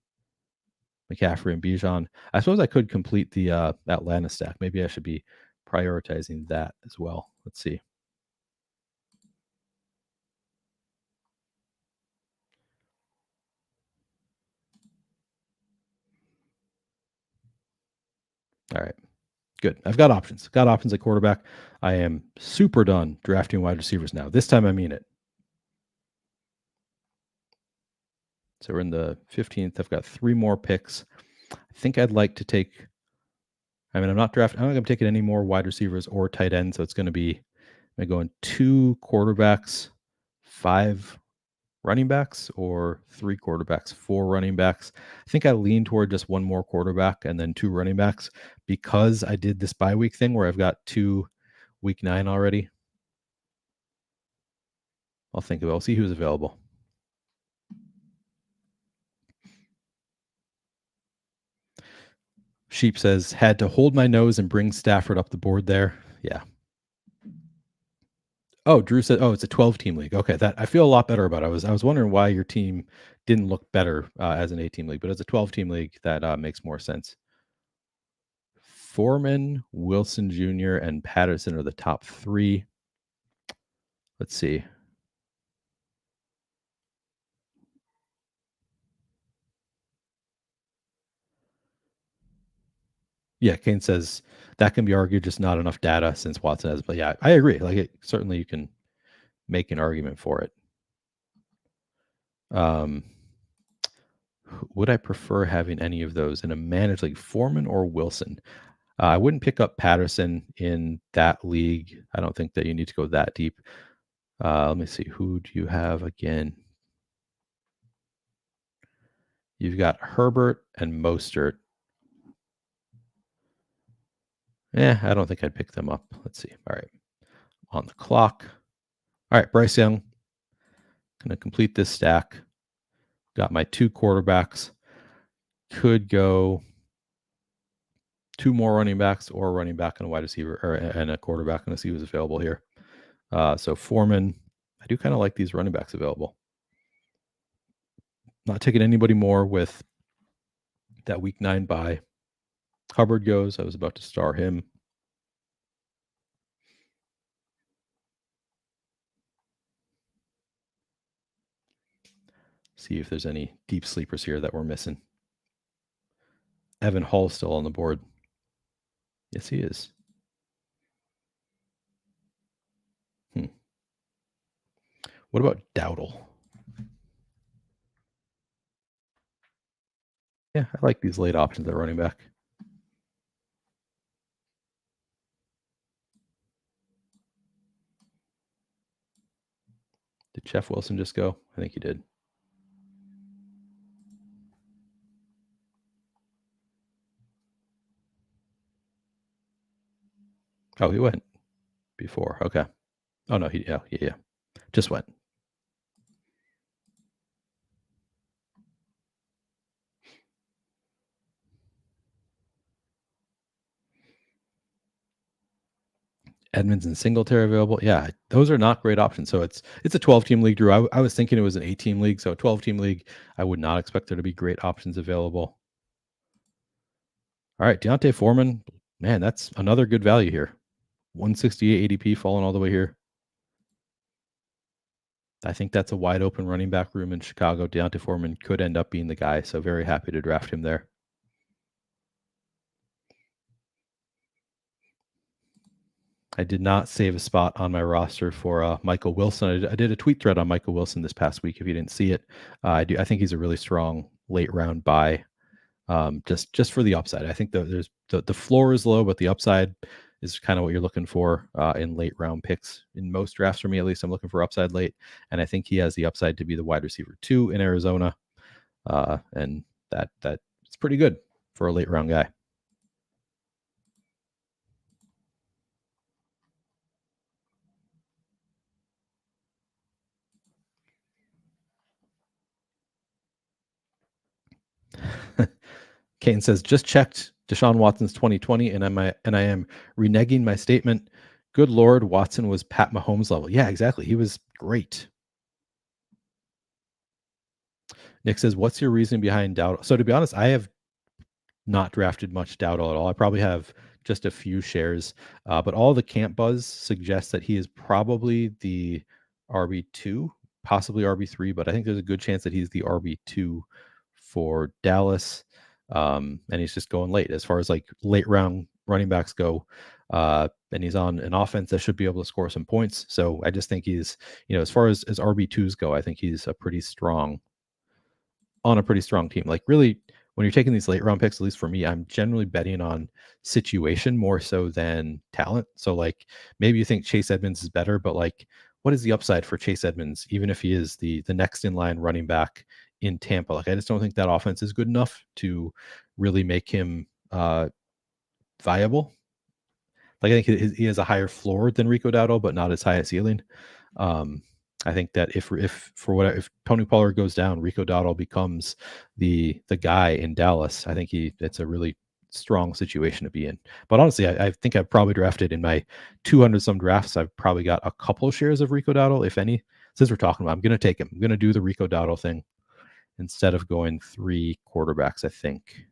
McCaffrey and Bijan. I suppose I could complete the Atlanta stack. Maybe I should be prioritizing that as well. Let's see. All right. Good. I've got options. Got options at quarterback. I am super done drafting wide receivers now. This time I mean it. So we're in the 15th. I've got 3 more picks. I think I'd like to take. I mean, I'm not drafting. I don't think I'm taking any more wide receivers or tight ends. So it's going to be. I'm going 2 quarterbacks, 5 running backs, or 3 quarterbacks, 4 running backs. I think I lean toward just 1 more quarterback and then 2 running backs because I did this bye week thing where I've got 2 week 9 already. I'll think of it. I'll see who's available. Sheep says, had to hold my nose and bring Stafford up the board there. Yeah. Oh, Drew said, oh, it's a 12-team league. Okay, that I feel a lot better about it. I was wondering why your team didn't look better as an 8-team league, but as a 12-team league, that makes more sense. Foreman, Wilson Jr., and Patterson are the top 3. Let's see. Yeah, Kane says that can be argued, just not enough data since Watson has. But yeah, I agree. Like, certainly you can make an argument for it. Would I prefer having any of those in a managed league, Foreman or Wilson? I wouldn't pick up Patterson in that league. I don't think that you need to go that deep. Let me see. Who do you have again? You've got Herbert and Mostert. I don't think I'd pick them up. Let's see. All right. On the clock. All right. Bryce Young. Going to complete this stack. Got my 2 quarterbacks. Could go 2 more running backs or a running back and a wide receiver and a quarterback. And see who's available here. So Foreman. I do kind of like these running backs available. Not taking anybody more with that week 9 bye. Hubbard goes. I was about to star him. See if there's any deep sleepers here that we're missing. Evan Hall still on the board. Yes, he is. What about Dowdle? Yeah, I like these late options at running back. Did Jeff Wilson just go? I think he did. Oh, he went before. Okay. Oh no, yeah. Just went. Edmonds and Singletary available. Yeah, those are not great options. So it's a 12-team league, Drew. I was thinking it was an 8-team league. So a 12-team league, I would not expect there to be great options available. All right, Deontay Foreman. Man, that's another good value here. 168 ADP falling all the way here. I think that's a wide open running back room in Chicago. Deontay Foreman could end up being the guy. So very happy to draft him there. I did not save a spot on my roster for Michael Wilson. I did a tweet thread on Michael Wilson this past week. If you didn't see it, I think he's a really strong late round buy. Just for the upside, I think there's the floor is low, but the upside is kind of what you're looking for in late round picks in most drafts. For me, at least, I'm looking for upside late, and I think he has the upside to be the wide receiver 2 in Arizona, and that's pretty good for a late round guy. Kane says, just checked Deshaun Watson's 2020, and I am reneging my statement. Good Lord, Watson was Pat Mahomes level. Yeah, exactly. He was great. Nick says, what's your reason behind Dowdle? So to be honest, I have not drafted much Dowdle at all. I probably have just a few shares, but all the camp buzz suggests that he is probably the RB2, possibly RB3, but I think there's a good chance that he's the RB2 for Dallas. And he's just going late as far as like late round running backs go. And he's on an offense that should be able to score some points. So I just think he's, as far as RB2s go, I think he's on a pretty strong team. Like really, when you're taking these late round picks, at least for me, I'm generally betting on situation more so than talent. So like maybe you think Chase Edmonds is better, but like what is the upside for Chase Edmonds, even if he is the next in line running back in Tampa? Like I just don't think that offense is good enough to really make him viable. Like I think he has a higher floor than Rico Dowdle, but not as high a ceiling. I think that if Tony Pollard goes down, Rico Dowdle becomes the guy in Dallas. I think it's a really strong situation to be in. But honestly, I think I've probably drafted in my 200 some drafts. I've probably got a couple shares of Rico Dowdle, if any. Since we're talking about, I'm going to take him. I'm going to do the Rico Dowdle thing instead of going 3 quarterbacks. I think.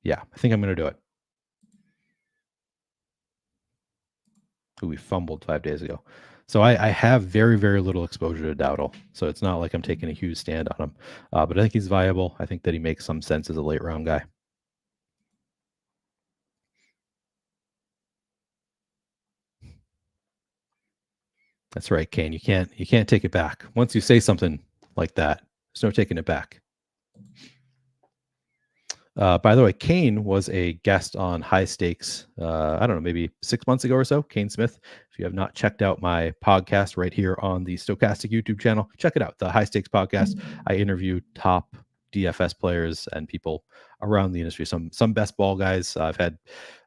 Yeah, I think I'm going to do it. We fumbled 5 days ago. So I have very, very little exposure to Dowdle. So it's not like I'm taking a huge stand on him. But I think he's viable. I think that he makes some sense as a late round guy. That's right, Kane. You can't take it back. Once you say something like that, there's no taking it back. By the way, Kane was a guest on High Stakes, I don't know, maybe 6 months ago or so. Kane Smith. If you have not checked out my podcast right here on the Stochastic YouTube channel, check it out. The High Stakes podcast. I interview top DFS players and people around the industry. Some best ball guys. I've had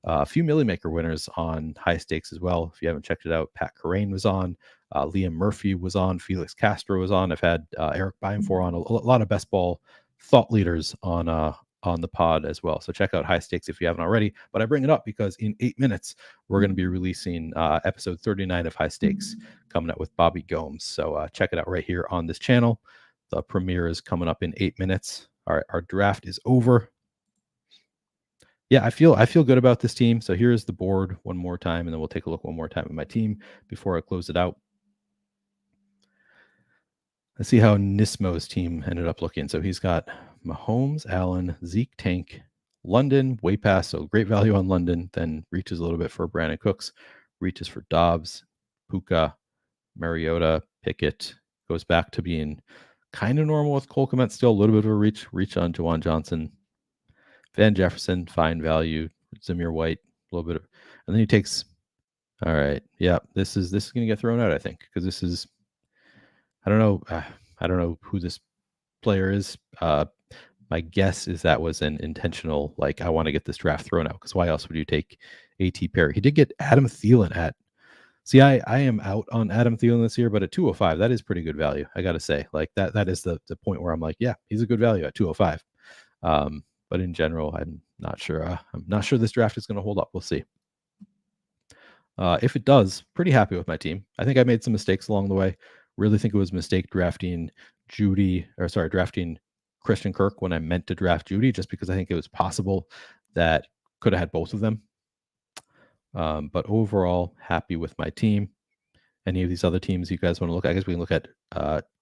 a few Millie Maker winners on High Stakes as well. If you haven't checked it out, Pat Carrain was on. Liam Murphy was on. Felix Castro was on. I've had Eric Beinfor on. A lot of best ball thought leaders on the pod as well. So check out High Stakes if you haven't already. But I bring it up because in 8 minutes, we're going to be releasing episode 39 of High Stakes coming up with Bobby Gomes. So check it out right here on this channel. The premiere is coming up in 8 minutes. All right, our draft is over. Yeah, I feel good about this team. So here's the board one more time, and then we'll take a look one more time at my team before I close it out. Let's see how Nismo's team ended up looking. So he's got Mahomes, Allen, Zeke, Tank, London, way past. So great value on London. Then reaches a little bit for Brandon Cooks, reaches for Dobbs, Puka, Mariota, Pickett. Goes back to being kind of normal with Cole Kmet. Still a little bit of a reach on Jawan Johnson. Van Jefferson, fine value. Zamir White, a little bit of, and then he takes. All right, yeah, this is going to get thrown out, I think, because this is. I don't know. I don't know who this player is. My guess is that was an intentional, like, I want to get this draft thrown out, because why else would you take A.T. Perry? He did get Adam Thielen at. See, I am out on Adam Thielen this year, but at 205, that is pretty good value. I got to say, like that is the point where I'm like, yeah, he's a good value at 205. But in general, I'm not sure. I'm not sure this draft is going to hold up. We'll see. If it does, pretty happy with my team. I think I made some mistakes along the way. Really think it was a mistake drafting drafting Christian Kirk when I meant to draft Judy, just because I think it was possible that could have had both of them. But overall, happy with my team. Any of these other teams you guys want to look at? I guess we can look at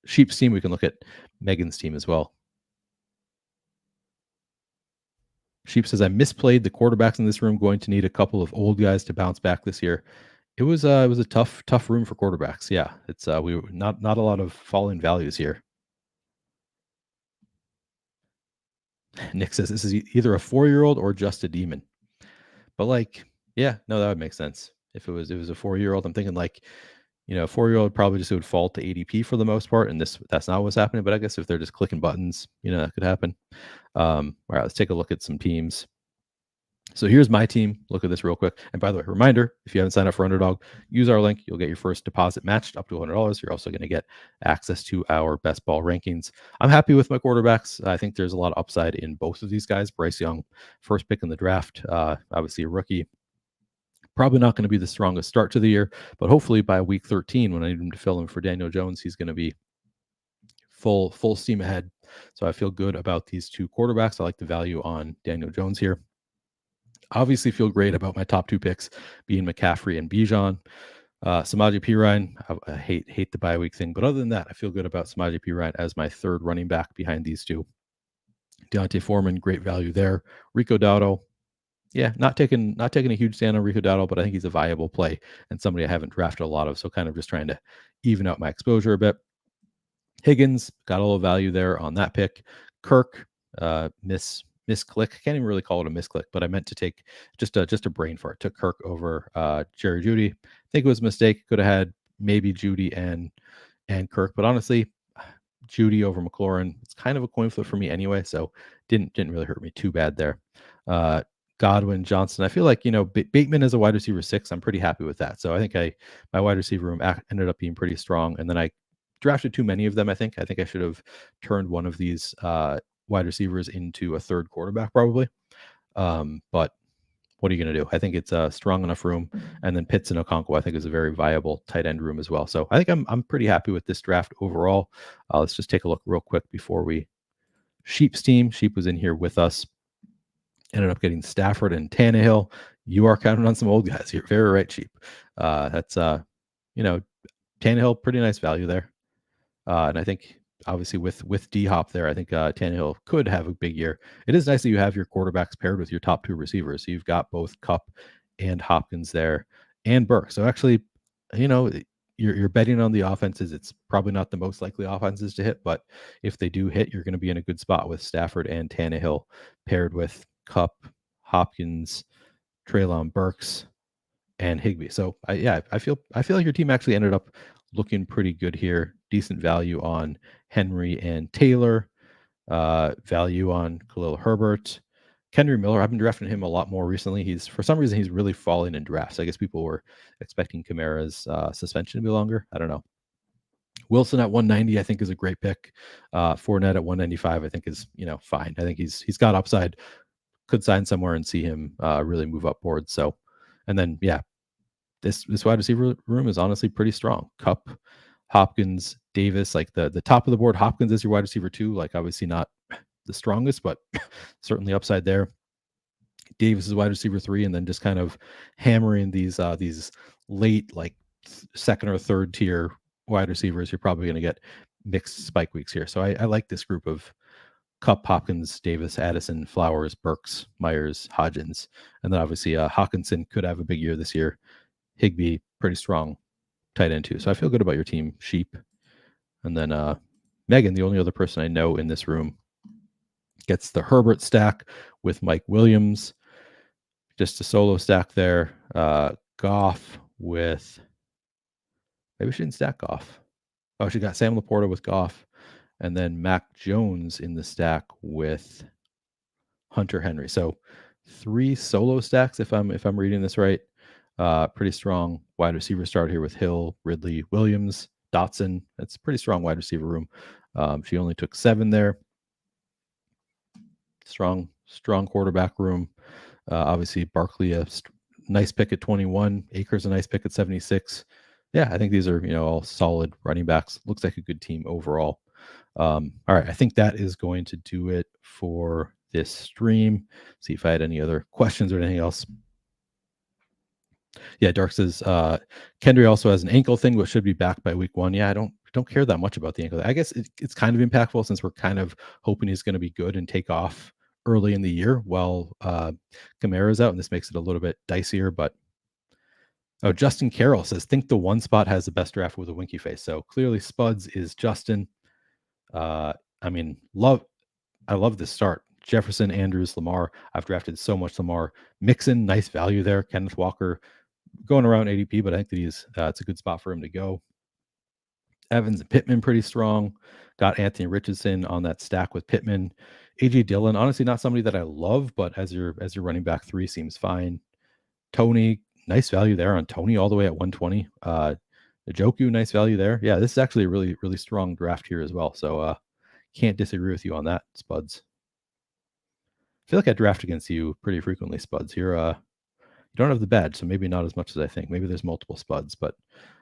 Sheep's team. We can look at Megan's team as well. Sheep says, I misplayed the quarterbacks in this room, going to need a couple of old guys to bounce back this year. It was a tough room for quarterbacks. Yeah, it's we were not a lot of falling values here. Nick says this is either a 4-year-old or just a demon. But like, yeah, no, that would make sense. If it was a 4-year-old, I'm thinking like, 4-year-old probably just would fall to ADP for the most part, and that's not what's happening. But I guess if they're just clicking buttons, that could happen. All right, let's take a look at some teams. So here's my team. Look at this real quick. And by the way, reminder, if you haven't signed up for Underdog, use our link. You'll get your first deposit matched up to $100. You're also going to get access to our best ball rankings. I'm happy with my quarterbacks. I think there's a lot of upside in both of these guys. Bryce Young, first pick in the draft, obviously a rookie. Probably not going to be the strongest start to the year, but hopefully by week 13, when I need him to fill in for Daniel Jones, he's going to be full steam ahead. So I feel good about these two quarterbacks. I like the value on Daniel Jones here. Obviously feel great about my top two picks being McCaffrey and Bijan. Samaje Perine, I hate the bye week thing, but other than that, I feel good about Samaje Perine as my third running back behind these two. Deontay Foreman, great value there. Rico Dowdle, yeah, not taking a huge stand on Rico Dowdle, but I think he's a viable play and somebody I haven't drafted a lot of, so kind of just trying to even out my exposure a bit. Higgins, got a little value there on that pick. Kirk, misclick. Can't even really call it a misclick, but I meant to take just a brain fart. Took Kirk over Jerry Judy. I think it was a mistake. Could have had maybe Judy and Kirk, but honestly, Judy over McLaurin. It's kind of a coin flip for me anyway, so didn't really hurt me too bad there. Godwin, Johnson. I feel like Bateman is a wide receiver 6. I'm pretty happy with that. So I think my wide receiver room ended up being pretty strong, and then I drafted too many of them. I think I should have turned one of these wide receivers into a third quarterback probably. But what are you going to do? I think it's a strong enough room. And then Pitts and Okonkwo, I think, is a very viable tight end room as well. So I think I'm pretty happy with this draft overall. Let's just take a look real quick before we. Sheep's team. Sheep was in here with us. Ended up getting Stafford and Tannehill. You are counting on some old guys. You're very right, Sheep. That's Tannehill, pretty nice value there. And I think obviously with D-Hop there, I think Tannehill could have a big year. It is nice that you have your quarterbacks paired with your top two receivers. So you've got both Kupp and Hopkins there and Burke. So actually, you're betting on the offenses. It's probably not the most likely offenses to hit, but if they do hit, you're going to be in a good spot with Stafford and Tannehill paired with Kupp, Hopkins, Treylon Burks, and Higbee. So I feel like your team actually ended up looking pretty good here. Decent value on Henry and Taylor, value on Khalil Herbert. Kendry Miller, I've been drafting him a lot more recently. For some reason, he's really falling in drafts. I guess people were expecting Kamara's suspension to be longer. I don't know. Wilson at 190, I think, is a great pick. Fournette at 195, I think, is fine. I think he's got upside. Could sign somewhere and see him really move up board. So, and then this wide receiver room is honestly pretty strong. Kupp, Hopkins, Davis, like the top of the board. Hopkins is your wide receiver 2. Like obviously not the strongest, but certainly upside there. Davis is wide receiver 3, and then just kind of hammering these late, like second or third tier wide receivers. You're probably going to get mixed spike weeks here. So I like this group of Cup, Hopkins, Davis, Addison, Flowers, Burks, Myers, Hodgins, and then obviously Hawkinson could have a big year this year. Higbee, pretty strong tight end too. So I feel good about your team, Sheep. And then Megan, the only other person I know in this room, gets the Herbert stack with Mike Williams. Just a solo stack there. Goff with, maybe she didn't stack Goff. Oh, she got Sam Laporta with Goff, and then Mac Jones in the stack with Hunter Henry. So 3 solo stacks, if I'm reading this right. Pretty strong wide receiver start here with Hill, Ridley, Williams, Dotson. That's a pretty strong wide receiver room. She only took 7 there. Strong quarterback room. Obviously, Barkley, a nice pick at 21. Akers, a nice pick at 76. Yeah, I think these are, all solid running backs. Looks like a good team overall. All right, I think that is going to do it for this stream. See if I had any other questions or anything else. Yeah, Dark says Kendry also has an ankle thing, but should be back by week 1. Yeah, I don't care that much about the ankle. I guess it's kind of impactful since we're kind of hoping he's going to be good and take off early in the year while Kamara's out, and this makes it a little bit dicier. But Justin Carroll says, think the 1 spot has the best draft with a winky face. So clearly Spuds is Justin. I love this start. Jefferson, Andrews, Lamar. I've drafted so much Lamar. Mixon, nice value there. Kenneth Walker going around ADP, but I think that it's a good spot for him to go. Evans and Pittman pretty strong. Got Anthony Richardson on that stack with Pittman. AJ Dillon, honestly not somebody that I love, but as your running back 3 seems fine. Tony, nice value there on Tony all the way at 120. Njoku, nice value there. Yeah, this is actually a really, really strong draft here as well. So can't disagree with you on that, Spuds. I feel like I draft against you pretty frequently, Spuds. You don't have the badge, so maybe not as much as I think. Maybe there's multiple Spuds, but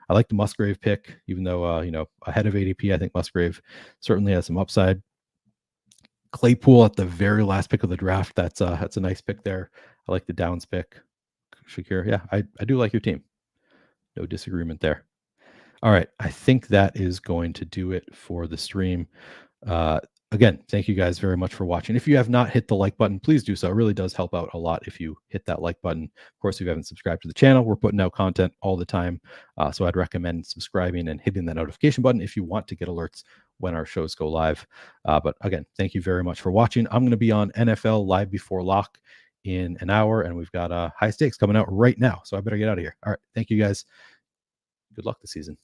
I like the Musgrave pick, even though ahead of ADP, I think Musgrave certainly has some upside. Claypool at the very last pick of the draft. That's a nice pick there. I like the Downs pick. Shakir, yeah, I do like your team. No disagreement there. All right, I think that is going to do it for the stream. Again, thank you guys very much for watching. If you have not hit the like button, please do so. It really does help out a lot if you hit that like button. Of course, if you haven't subscribed to the channel, we're putting out content all the time. So I'd recommend subscribing and hitting that notification button if you want to get alerts when our shows go live. But again, thank you very much for watching. I'm going to be on NFL Live Before Lock in an hour, and we've got high stakes coming out right now. So I better get out of here. All right. Thank you guys. Good luck this season.